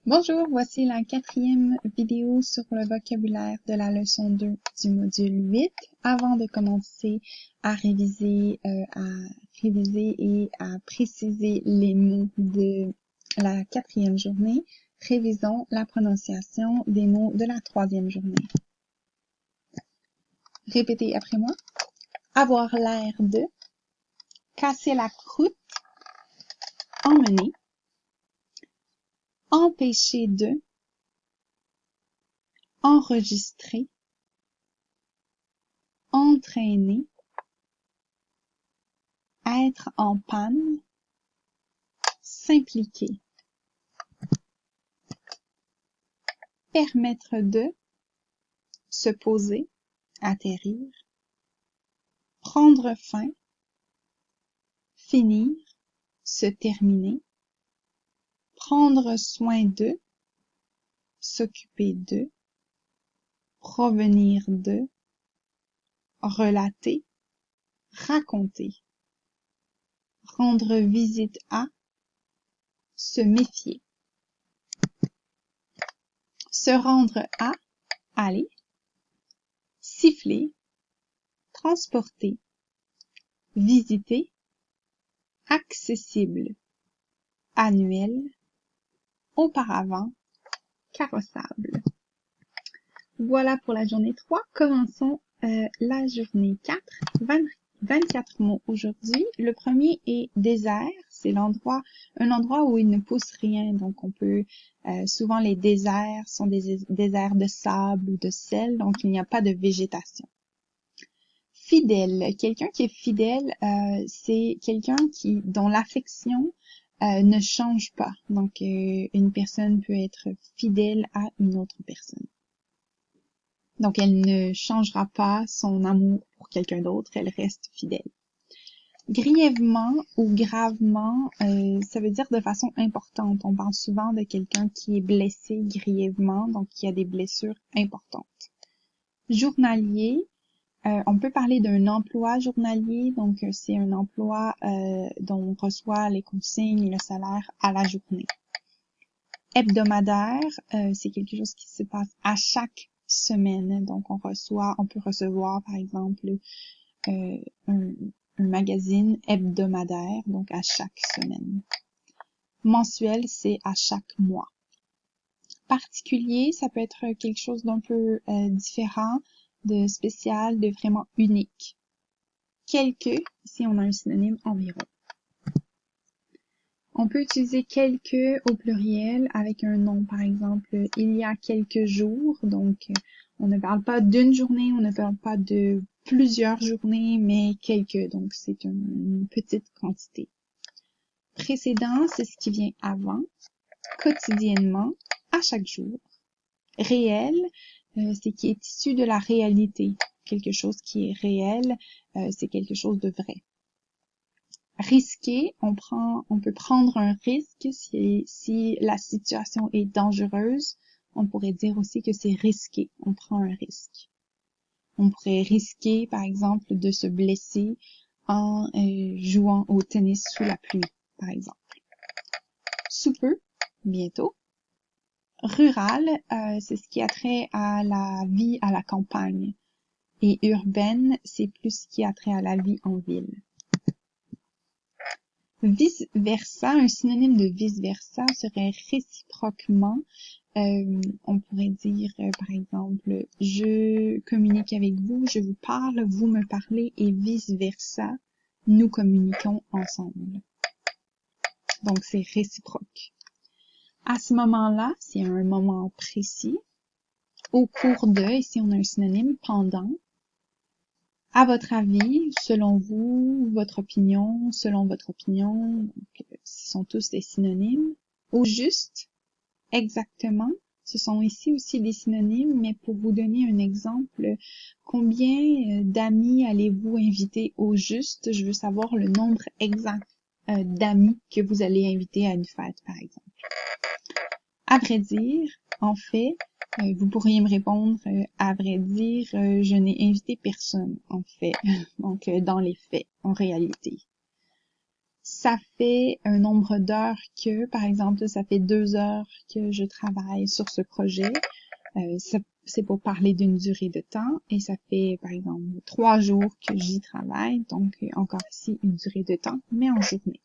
Bonjour, voici la 4e vidéo sur le vocabulaire de la leçon 2 du module 8. Avant de commencer à réviser et à préciser les mots de la 4e journée, révisons la prononciation des mots de la 3e journée. Répétez après moi. Avoir l'air de, casser la croûte, emmener, empêcher de, enregistrer, entraîner, être en panne, s'impliquer, permettre de, se poser, atterrir, prendre fin, finir, se terminer, prendre soin de, s'occuper de, provenir de, relater, raconter, rendre visite à, se méfier, se rendre à, aller, siffler, transporter, visiter, accessible, annuel, auparavant, carrossable. Voilà pour la journée 3. Commençons la journée 4. 24 mots aujourd'hui. Le premier est désert. C'est un endroit où il ne pousse rien. Donc, on peut, souvent les déserts sont des déserts de sable ou de sel. Donc, il n'y a pas de végétation. Fidèle. Quelqu'un qui est fidèle, c'est quelqu'un dont l'affection ne change pas. Donc, une personne peut être fidèle à une autre personne. Donc, elle ne changera pas son amour pour quelqu'un d'autre, elle reste fidèle. Grièvement ou gravement, ça veut dire de façon importante. On parle souvent de quelqu'un qui est blessé grièvement, donc qui a des blessures importantes. Journalier, on peut parler d'un emploi journalier, donc c'est un emploi dont on reçoit les consignes, le salaire à la journée. Hebdomadaire, c'est quelque chose qui se passe à chaque semaine. Donc, on peut recevoir, par exemple, un magazine hebdomadaire, donc à chaque semaine. Mensuel, c'est à chaque mois. Particulier, ça peut être quelque chose d'un peu différent, de spécial, de vraiment unique. Quelques, ici on a un synonyme environ. On peut utiliser quelques au pluriel avec un nom, par exemple, il y a quelques jours, donc on ne parle pas d'une journée, on ne parle pas de plusieurs journées, mais quelques, donc c'est une petite quantité. Précédent, c'est ce qui vient avant, quotidiennement, à chaque jour. Réel, c'est qui est issu de la réalité. Quelque chose qui est réel, c'est quelque chose de vrai. Risqué, on peut prendre un risque si la situation est dangereuse. On pourrait dire aussi que c'est risqué, on prend un risque. On pourrait risquer, par exemple, de se blesser en jouant au tennis sous la pluie, par exemple. Sous peu, bientôt. Rural, c'est ce qui a trait à la vie à la campagne. Et urbaine, c'est plus ce qui a trait à la vie en ville. Vice-versa, un synonyme de vice-versa serait réciproquement. On pourrait dire, par exemple, je communique avec vous, je vous parle, vous me parlez, et vice-versa, nous communiquons ensemble. Donc, c'est réciproque. À ce moment-là, c'est un moment précis. Au cours de, ici on a un synonyme, pendant. À votre avis, selon vous, votre opinion, selon votre opinion, donc, ce sont tous des synonymes. Au juste, exactement, ce sont ici aussi des synonymes, mais pour vous donner un exemple, combien d'amis allez-vous inviter au juste? Je veux savoir le nombre exact d'amis que vous allez inviter à une fête, par exemple. À vrai dire, en fait, vous pourriez me répondre, à vrai dire, je n'ai invité personne, en fait. Donc, dans les faits, en réalité. Ça fait un nombre d'heures que, par exemple, ça fait 2 heures que je travaille sur ce projet. C'est pour parler d'une durée de temps et ça fait, par exemple, 3 jours que j'y travaille. Donc, encore ici, une durée de temps, mais en journée.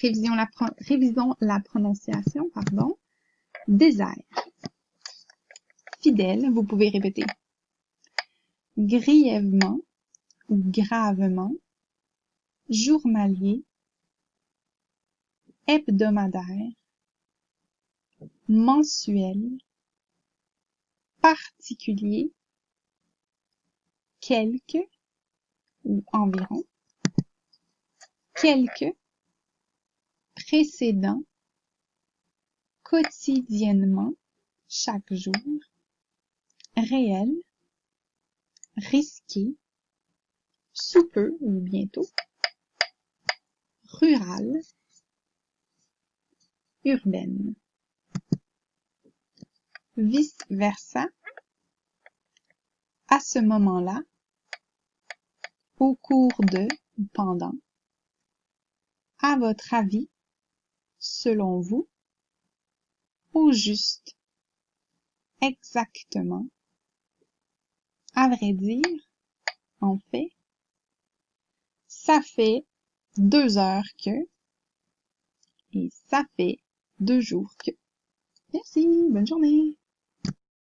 Révisons la prononciation, pardon. Désert. Fidèle, vous pouvez répéter. Grièvement ou gravement. Journalier. Hebdomadaire. Mensuel. Particulier. Quelque ou environ. Quelque. Précédent. Quotidiennement. Chaque jour. Réel. Risqué. Sous peu ou bientôt. Rural. Urbaine. Vice-versa. À ce moment-là. Au cours de ou pendant. À votre avis. Selon vous. Au juste. Exactement. À vrai dire. En fait. Ça fait 2 heures que. Et ça fait 2 jours que. Merci, bonne journée.